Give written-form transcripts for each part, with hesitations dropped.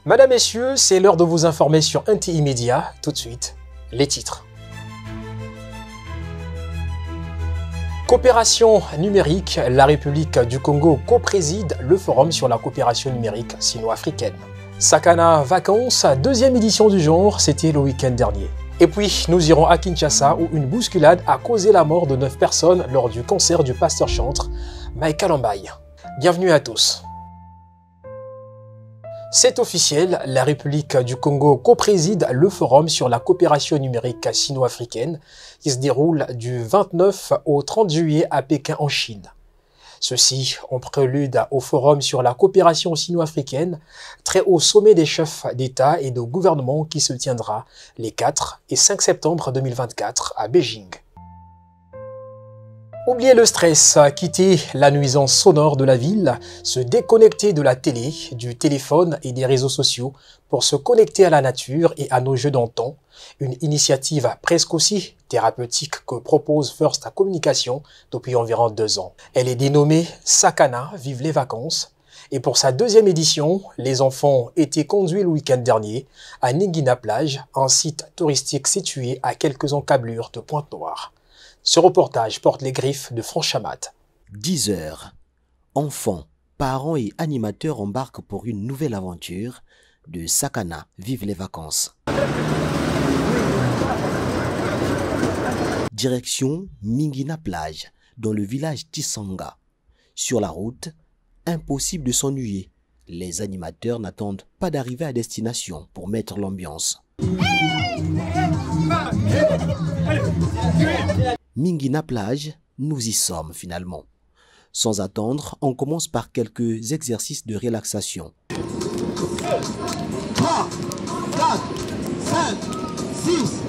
Madame, Messieurs, c'est l'heure de vous informer sur NTI Média. Tout de suite, les titres. Coopération numérique, la République du Congo co-préside le forum sur la coopération numérique sino-africaine. Sakana Vacances, deuxième édition du genre, c'était le week-end dernier. Et puis, nous irons à Kinshasa où une bousculade a causé la mort de 9 personnes lors du concert du pasteur chantre Michael Lambaye. Bienvenue à tous. C'est officiel, la République du Congo co-préside le forum sur la coopération numérique sino-africaine qui se déroule du 29 au 30 juillet à Pékin en Chine. Ceci en prélude au forum sur la coopération sino-africaine, très haut sommet des chefs d'État et de gouvernement qui se tiendra les 4 et 5 septembre 2024 à Beijing. Oubliez le stress, quitter la nuisance sonore de la ville, se déconnecter de la télé, du téléphone et des réseaux sociaux pour se connecter à la nature et à nos jeux d'antan, une initiative presque aussi thérapeutique que propose First Communication depuis environ 2 ans. Elle est dénommée Sakana, vive les vacances, et pour sa deuxième édition, les enfants étaient conduits le week-end dernier à Ningina Plage, un site touristique situé à quelques encablures de Pointe-Noire. Ce reportage porte les griffes de Franck Chamat. 10 heures. Enfants, parents et animateurs embarquent pour une nouvelle aventure de Sakana, vive les vacances. Direction Ningina Plage, dans le village Tisanga. Sur la route, impossible de s'ennuyer. Les animateurs n'attendent pas d'arriver à destination pour mettre l'ambiance. Ningina Plage, nous y sommes finalement. Sans attendre, on commence par quelques exercices de relaxation. 3, 4, 5, 6,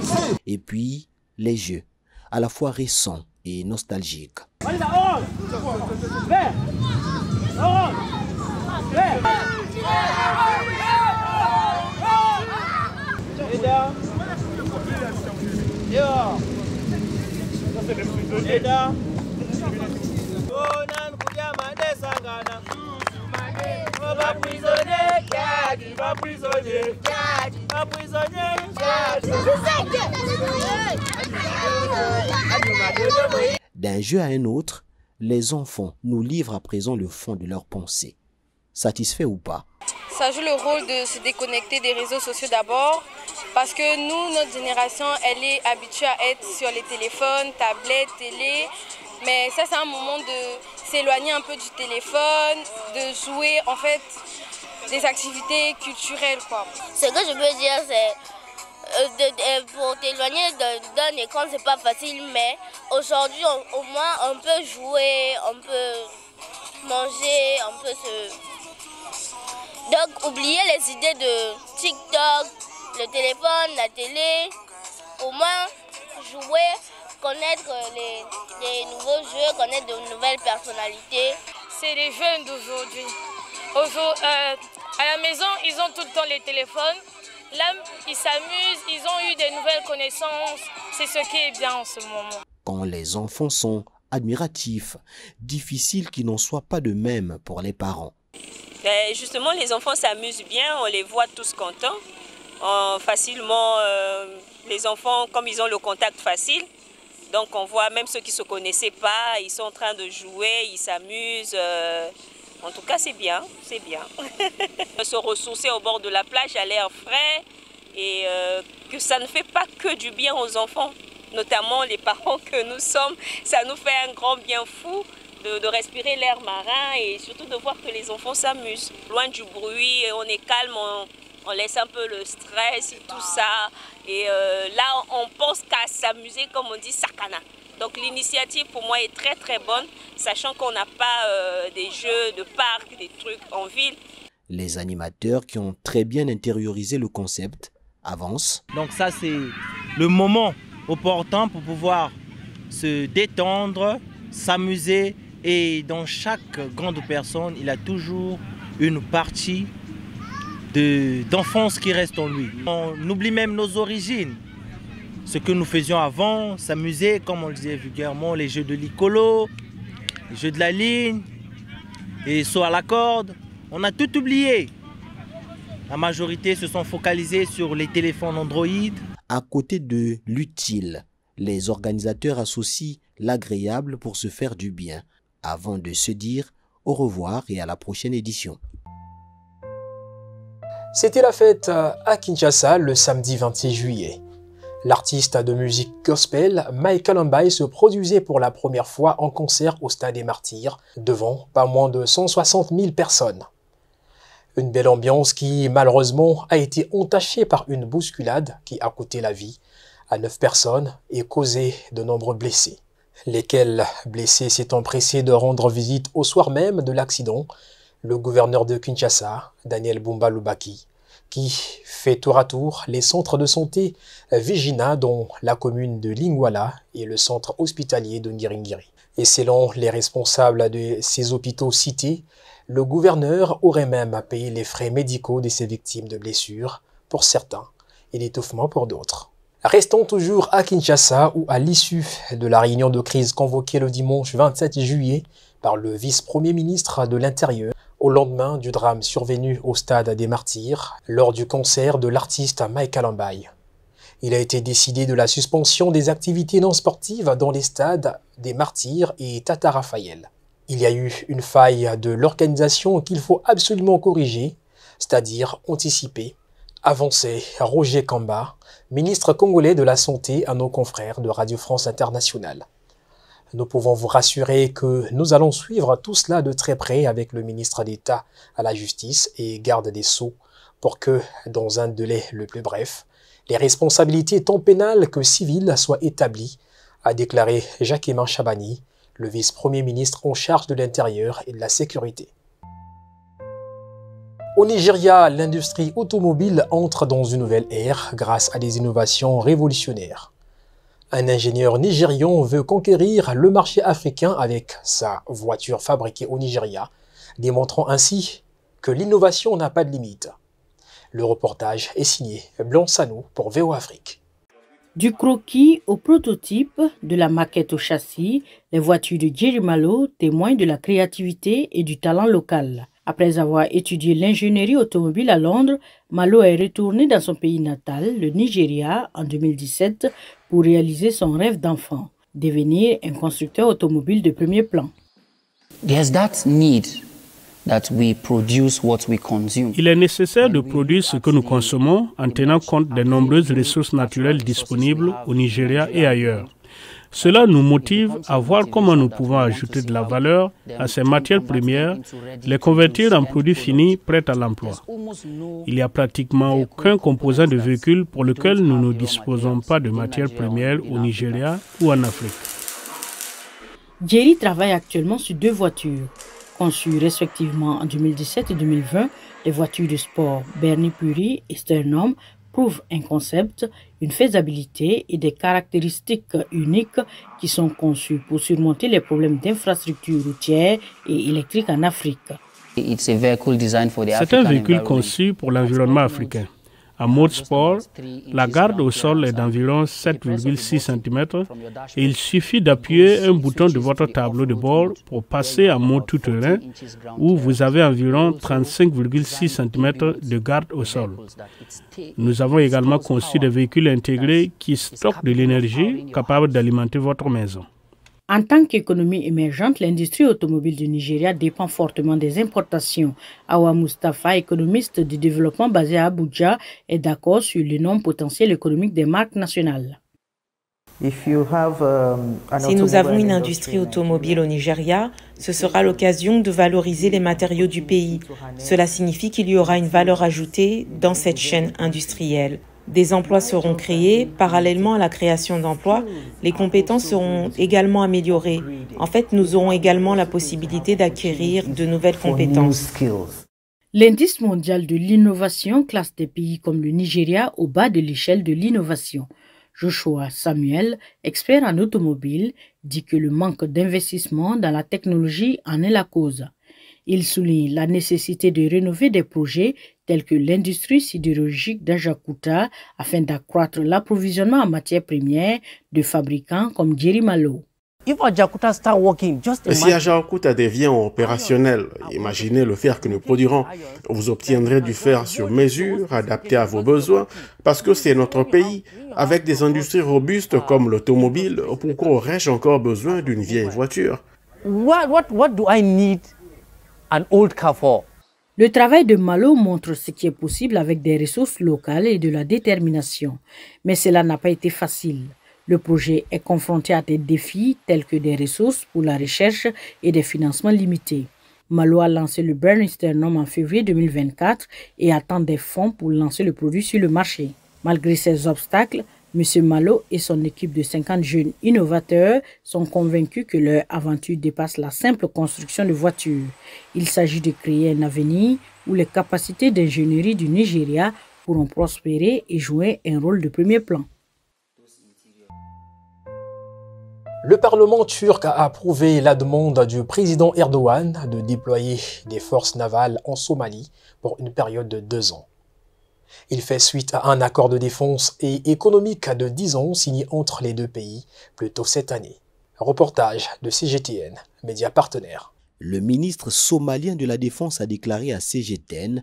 7. Et puis, les jeux, à la fois récents et nostalgiques. D'un jeu à un autre, les enfants nous livrent à présent le fond de leurs pensées. Satisfait ou pas? Ça joue le rôle de se déconnecter des réseaux sociaux d'abord, parce que nous, notre génération, elle est habituée à être sur les téléphones, tablettes, télé, mais ça c'est un moment de s'éloigner un peu du téléphone, de jouer en fait des activités culturelles, quoi. Ce que je veux dire, c'est pour t'éloigner d'un écran, c'est pas facile, mais aujourd'hui au moins on peut jouer, on peut manger, on peut se... Donc, oubliez les idées de TikTok, le téléphone, la télé. Au moins, jouer, connaître les nouveaux jeux, connaître de nouvelles personnalités. C'est les jeunes d'aujourd'hui. À la maison, ils ont tout le temps les téléphones. Là, ils s'amusent, ils ont eu des nouvelles connaissances. C'est ce qui est bien en ce moment. Quand les enfants sont admiratifs, difficile qu'il n'en soit pas de même pour les parents. Justement, les enfants s'amusent bien, on les voit tous contents. Facilement, les enfants, comme ils ont le contact facile, donc on voit même ceux qui ne se connaissaient pas, ils sont en train de jouer, ils s'amusent. En tout cas, c'est bien, c'est bien. Se ressourcer au bord de la plage à l'air frais et que ça ne fait pas que du bien aux enfants, notamment les parents que nous sommes, ça nous fait un grand bien fou. De respirer l'air marin et surtout de voir que les enfants s'amusent. Loin du bruit, on est calme, on laisse un peu le stress et tout ça. Et là, on pense qu'à s'amuser, comme on dit, Sakana. Donc l'initiative pour moi est très très bonne, sachant qu'on n'a pas des jeux de parc, des trucs en ville. Les animateurs qui ont très bien intériorisé le concept avancent. Donc ça, c'est le moment opportun pour pouvoir se détendre, s'amuser. Et dans chaque grande personne, il a toujours une partie d'enfance qui reste en lui. On oublie même nos origines. Ce que nous faisions avant, s'amuser, comme on le disait vulgairement, les jeux de l'icolo, les jeux de la ligne, et saut à la corde. On a tout oublié. La majorité se sont focalisés sur les téléphones Android. À côté de l'utile, les organisateurs associent l'agréable pour se faire du bien, avant de se dire au revoir et à la prochaine édition. C'était la fête à Kinshasa le samedi 26 juillet. L'artiste de musique gospel Mike Kalambai se produisait pour la première fois en concert au Stade des Martyrs devant pas moins de 160 000 personnes. Une belle ambiance qui malheureusement a été entachée par une bousculade qui a coûté la vie à 9 personnes et causé de nombreux blessés. Lesquels blessés s'étant pressés de rendre visite au soir même de l'accident, le gouverneur de Kinshasa, Daniel Bumba Lubaki, qui fait tour à tour les centres de santé Vigina dont la commune de Lingwala et le centre hospitalier de Ngiringiri. Et selon les responsables de ces hôpitaux cités, le gouverneur aurait même payé les frais médicaux de ces victimes de blessures pour certains et l'étouffement pour d'autres. Restons toujours à Kinshasa où à l'issue de la réunion de crise convoquée le dimanche 27 juillet par le vice-premier ministre de l'Intérieur, au lendemain du drame survenu au Stade des Martyrs lors du concert de l'artiste Mike Kalambai. Il a été décidé de la suspension des activités non sportives dans les stades des Martyrs et Tata Raphaël. Il y a eu une faille de l'organisation qu'il faut absolument corriger, c'est-à-dire anticiper, avançait Roger Kamba, ministre congolais de la Santé à nos confrères de Radio France Internationale. Nous pouvons vous rassurer que nous allons suivre tout cela de très près avec le ministre d'État à la Justice et garde des Sceaux pour que, dans un délai le plus bref, les responsabilités tant pénales que civiles soient établies, a déclaré Jacques-Aimé Chabani, le vice-premier ministre en charge de l'Intérieur et de la Sécurité. Au Nigeria, l'industrie automobile entre dans une nouvelle ère grâce à des innovations révolutionnaires. Un ingénieur nigérian veut conquérir le marché africain avec sa voiture fabriquée au Nigeria, démontrant ainsi que l'innovation n'a pas de limite. Le reportage est signé Blanc Sanou pour VO Afrique. Du croquis au prototype, de la maquette au châssis, les voitures de Jerry Malo témoignent de la créativité et du talent local. Après avoir étudié l'ingénierie automobile à Londres, Malo est retourné dans son pays natal, le Nigeria, en 2017 pour réaliser son rêve d'enfant, devenir un constructeur automobile de premier plan. There's that need that we produce what we consume. Il est nécessaire de produire ce que nous consommons en tenant compte des nombreuses ressources naturelles disponibles au Nigeria et ailleurs. Cela nous motive à voir comment nous pouvons ajouter de la valeur à ces matières premières, les convertir en produits finis prêts à l'emploi. Il n'y a pratiquement aucun composant de véhicule pour lequel nous ne disposons pas de matières premières au Nigeria ou en Afrique. Jerry travaille actuellement sur 2 voitures. Conçues respectivement en 2017 et 2020, les voitures de sport Bernie Puri et Sternum prouvent un concept, une faisabilité et des caractéristiques uniques qui sont conçues pour surmonter les problèmes d'infrastructures routières et électriques en Afrique. C'est un véhicule conçu pour l'environnement africain. En mode sport, la garde au sol est d'environ 7,6 cm et il suffit d'appuyer un bouton de votre tableau de bord pour passer en mode tout-terrain où vous avez environ 35,6 cm de garde au sol. Nous avons également conçu des véhicules intégrés qui stockent de l'énergie capable d'alimenter votre maison. En tant qu'économie émergente, l'industrie automobile du Nigeria dépend fortement des importations. Awa Mustafa, économiste du développement basé à Abuja, est d'accord sur l'énorme potentiel économique des marques nationales. Si nous avons une industrie automobile au Nigeria, ce sera l'occasion de valoriser les matériaux du pays. Cela signifie qu'il y aura une valeur ajoutée dans cette chaîne industrielle. Des emplois seront créés. Parallèlement à la création d'emplois, les compétences seront également améliorées. En fait, nous aurons également la possibilité d'acquérir de nouvelles compétences. L'indice mondial de l'innovation classe des pays comme le Nigeria au bas de l'échelle de l'innovation. Joshua Samuel, expert en automobile, dit que le manque d'investissement dans la technologie en est la cause. Il souligne la nécessité de rénover des projets tels que l'industrie sidérurgique d'Ajakuta afin d'accroître l'approvisionnement en matières premières de fabricants comme Jerry Malo. Si Ajaokuta devient opérationnel, imaginez le fer que nous produirons. Vous obtiendrez du fer sur mesure, adapté à vos besoins, parce que c'est notre pays. Avec des industries robustes comme l'automobile, pourquoi aurais-je encore besoin d'une vieille voiture? Le travail de Malo montre ce qui est possible avec des ressources locales et de la détermination. Mais cela n'a pas été facile. Le projet est confronté à des défis tels que des ressources pour la recherche et des financements limités. Malo a lancé le Brainstorm en février 2024 et attend des fonds pour lancer le produit sur le marché. Malgré ces obstacles, M. Malo et son équipe de 50 jeunes innovateurs sont convaincus que leur aventure dépasse la simple construction de voitures. Il s'agit de créer un avenir où les capacités d'ingénierie du Nigeria pourront prospérer et jouer un rôle de premier plan. Le Parlement turc a approuvé la demande du président Erdogan de déployer des forces navales en Somalie pour une période de 2 ans. Il fait suite à un accord de défense et économique de 10 ans signé entre les deux pays plus tôt cette année. Reportage de CGTN, média partenaire. Le ministre somalien de la Défense a déclaré à CGTN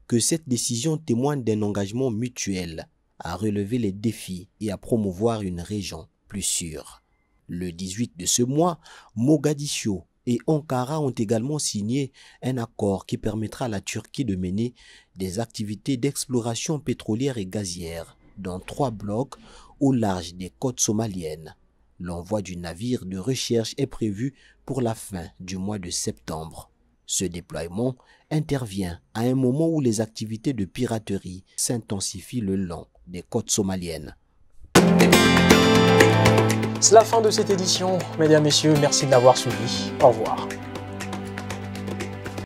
que cette décision témoigne d'un engagement mutuel à relever les défis et à promouvoir une région plus sûre. Le 18 de ce mois, Mogadiscio et Ankara ont également signé un accord qui permettra à la Turquie de mener des activités d'exploration pétrolière et gazière dans 3 blocs au large des côtes somaliennes. L'envoi du navire de recherche est prévu pour la fin du mois de septembre. Ce déploiement intervient à un moment où les activités de piraterie s'intensifient le long des côtes somaliennes. C'est la fin de cette édition. Mesdames, Messieurs, merci de l'avoir suivi. Au revoir.